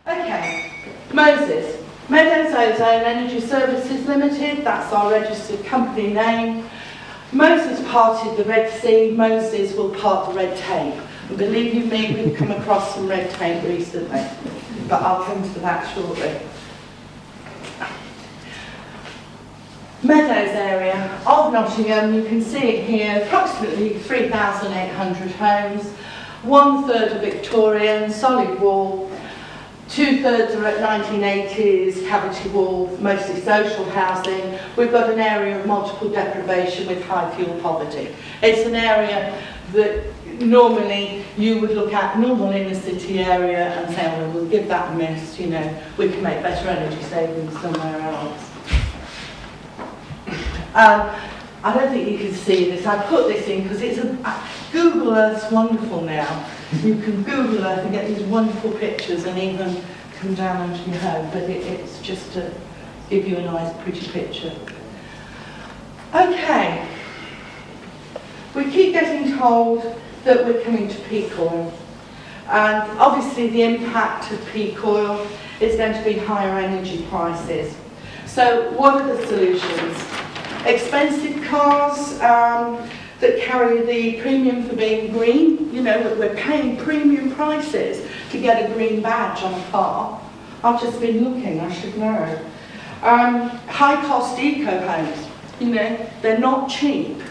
Okay, Moses. Meadows Ozone Energy Services Limited, that's our registered company name. Moses parted the Red Sea, Moses will part the red tape. And believe you me, we've come across some red tape recently, but I'll come to that shortly. Meadows area of Nottingham, you can see it here, approximately 3,800 homes, 1/3 are Victorian, solid wall, 2/3 are at 1980s, cavity wall, mostly social housing. We've got an area of multiple deprivation with high fuel poverty. It's an area that normally you would look at, normal inner city area, and say, oh, we'll give that a miss, you know, we can make better energy savings somewhere else. I don't think you can see this. I put this in because it's Google Earth's wonderful now. You can Google Earth and get these wonderful pictures and even come down onto your home, but it's just to give you a nice pretty picture. Okay, we keep getting told that we're coming to peak oil, and obviously the impact of peak oil is going to be higher energy prices. So what are the solutions? Expensive cars that carry the premium for being green. You know, we're paying premium prices to get a green badge on a car. I've just been looking, I should know. High cost eco homes, you know, they're not cheap.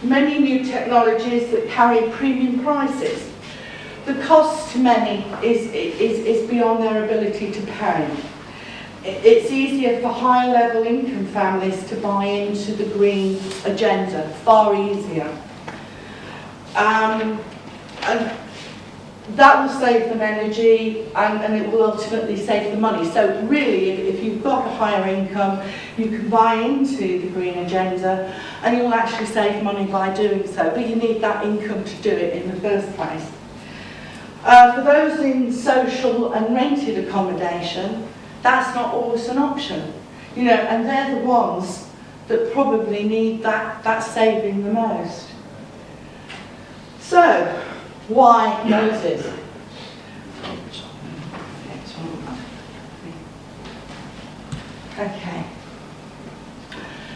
Many new technologies that carry premium prices. The cost to many is beyond their ability to pay. It's easier for high level income families to buy into the green agenda, far easier. And that will save them energy, and it will ultimately save them money. So really, if you've got a higher income, you can buy into the green agenda, and you'll actually save money by doing so. But you need that income to do it in the first place. For those in social and rented accommodation, that's not always an option, you know, and they're the ones that probably need that saving the most. So, why Moses? Okay.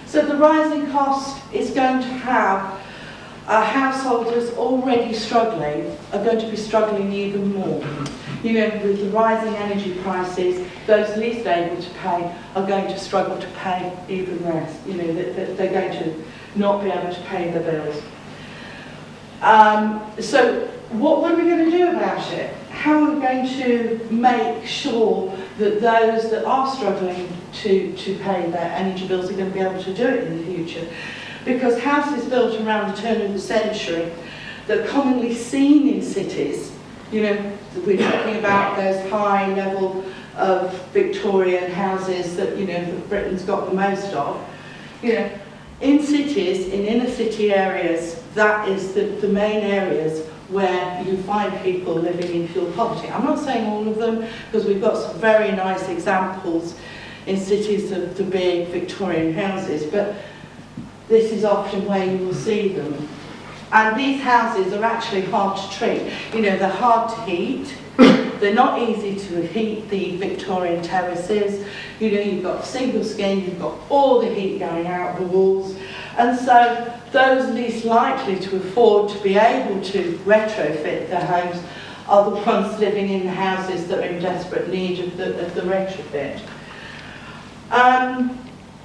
So the rising cost is going to have householders already struggling are going to be struggling even more. You know, with the rising energy prices, those least able to pay are going to struggle to pay even less. You know, they're going to not be able to pay their bills. So what are we going to do about it? How are we going to make sure that those that are struggling to pay their energy bills are going to be able to do it in the future? Because houses built around the turn of the century that are commonly seen in cities, you know, we're talking about those high level of Victorian houses that, you know, that Britain's got the most of. You know, in cities, in inner city areas, that is the main areas where you find people living in fuel poverty. I'm not saying all of them, because we've got some very nice examples in cities of the big Victorian houses, but this is often where you will see them. And these houses are actually hard to treat. You know, they're hard to heat. They're not easy to heat, the Victorian terraces. You know, you've got single skin, you've got all the heat going out the walls. And so those least likely to afford to be able to retrofit their homes are the ones living in the houses that are in desperate need of the retrofit.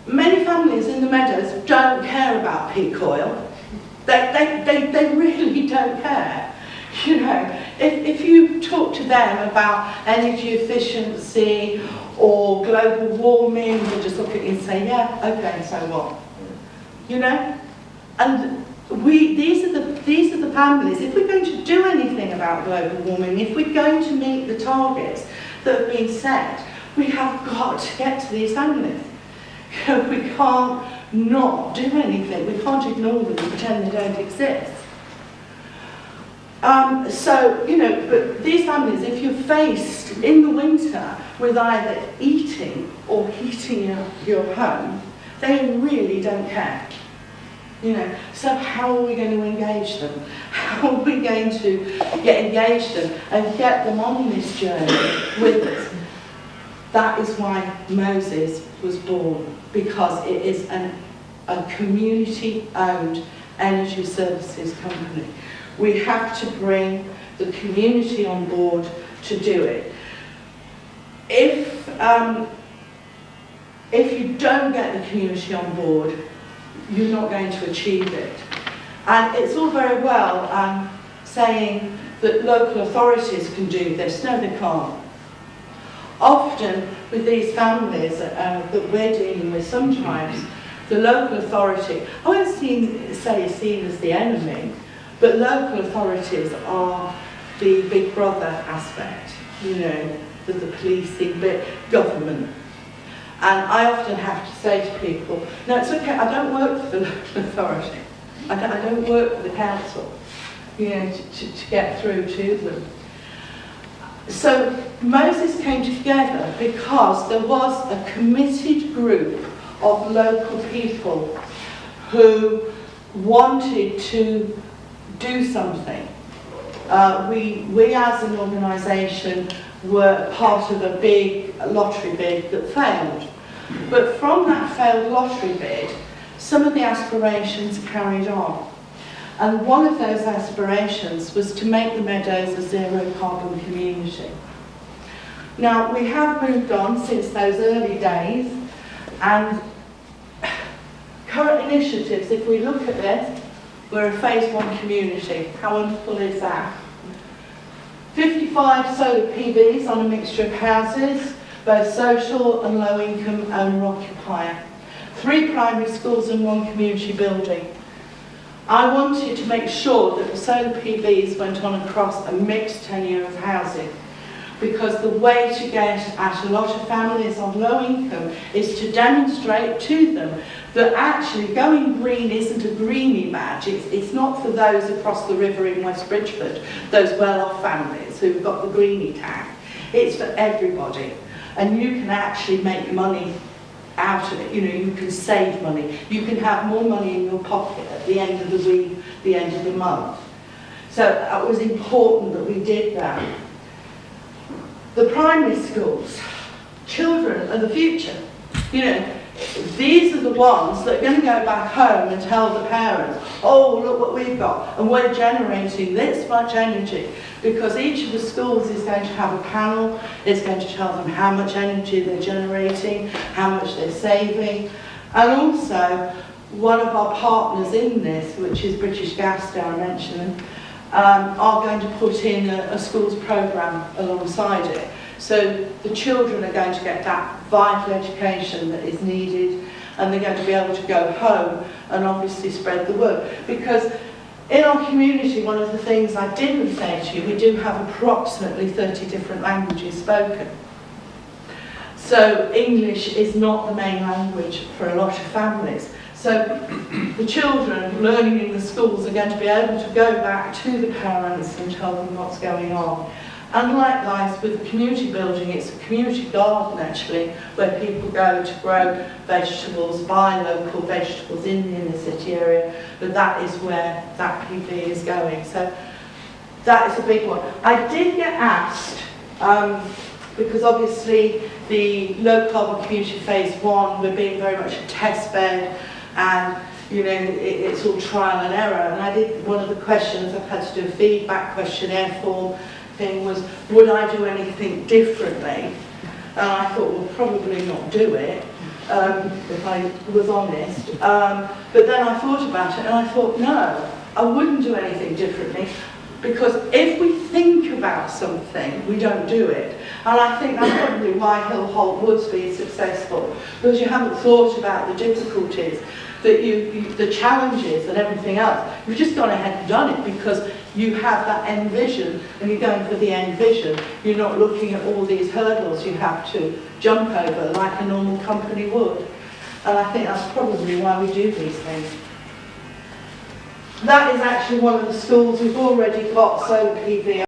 Many families in the Meadows don't care about peak oil. They really don't care. You know, if you talk to them about energy efficiency or global warming, they'll just look at you and say, yeah, okay, so what? You know? And these are the families. If we're going to do anything about global warming, if we're going to meet the targets that have been set, we have got to get to these families. You know, we can't not do anything. We can't ignore them and pretend they don't exist. So, you know, but these families, if you're faced in the winter with either eating or heating your home, they really don't care. You know, so how are we going to engage them? how are we going to get engaged and get them on this journey with us? That is why Moses was born, because it is a community-owned energy services company. We have to bring the community on board to do it. If you don't get the community on board, you're not going to achieve it. And it's all very well saying that local authorities can do this. No, they can't. Often with these families that we're dealing with sometimes, the local authority, I won't say is seen as the enemy, but local authorities are the big brother aspect, you know, the policing bit, government. And I often have to say to people, no, it's okay, I don't work for the local authority. I don't work for the council, you know, to get through to them. So Moses came together because there was a committed group of local people who wanted to do something. We as an organisation were part of a big lottery bid that failed. But from that failed lottery bid, some of the aspirations carried on. And one of those aspirations was to make the Meadows a zero carbon community. Now, we have moved on since those early days, and current initiatives, if we look at this, we're a phase 1 community. How wonderful is that? 55 solar PVs on a mixture of houses, both social and low income owner-occupier. 3 primary schools and 1 community building. I wanted to make sure that the solar PVs went on across a mixed tenure of housing, because the way to get at a lot of families on low income is to demonstrate to them that actually going green isn't a greenie badge. It's not for those across the river in West Bridgford, those well-off families who've got the greenie tag. It's for everybody, and you can actually make money out of it. You know, you can save money. You can have more money in your pocket at the end of the week, the end of the month. So it was important that we did that. The primary schools, children are the future. You know, these are the ones that are going to go back home and tell the parents, oh, look what we've got, and we're generating this much energy, because each of the schools is going to have a panel. It's going to tell them how much energy they're generating, how much they're saving, and also one of our partners in this, which is British Gas, I mentioned, are going to put in a schools programme alongside it. So the children are going to get that vital education that is needed, and they're going to be able to go home and obviously spread the word. Because in our community, one of the things I didn't say to you, we do have approximately 30 different languages spoken. So English is not the main language for a lot of families. So the children learning in the schools are going to be able to go back to the parents and tell them what's going on. And likewise with the community building, it's a community garden actually, where people go to grow vegetables, buy local vegetables in the inner city area, but that is where that PV is going. So that is a big one. I did get asked, because obviously the low carbon community phase 1, we're being very much a test bed, and you know, it's all trial and error. And I did, one of the questions, I've had to do a feedback questionnaire form thing, was would I do anything differently? And I thought, well, probably not do it, if I was honest. But then I thought about it and I thought, no, I wouldn't do anything differently, because if we think about something, we don't do it. And I think that's probably why Hill Holt Wood's been successful, because you haven't thought about the difficulties, that the challenges and everything else. You've just gone ahead and done it because you have that end vision, and you're going for the end vision. You're not looking at all these hurdles you have to jump over like a normal company would. And I think that's probably why we do these things. That is actually one of the schools. We've already got solar PV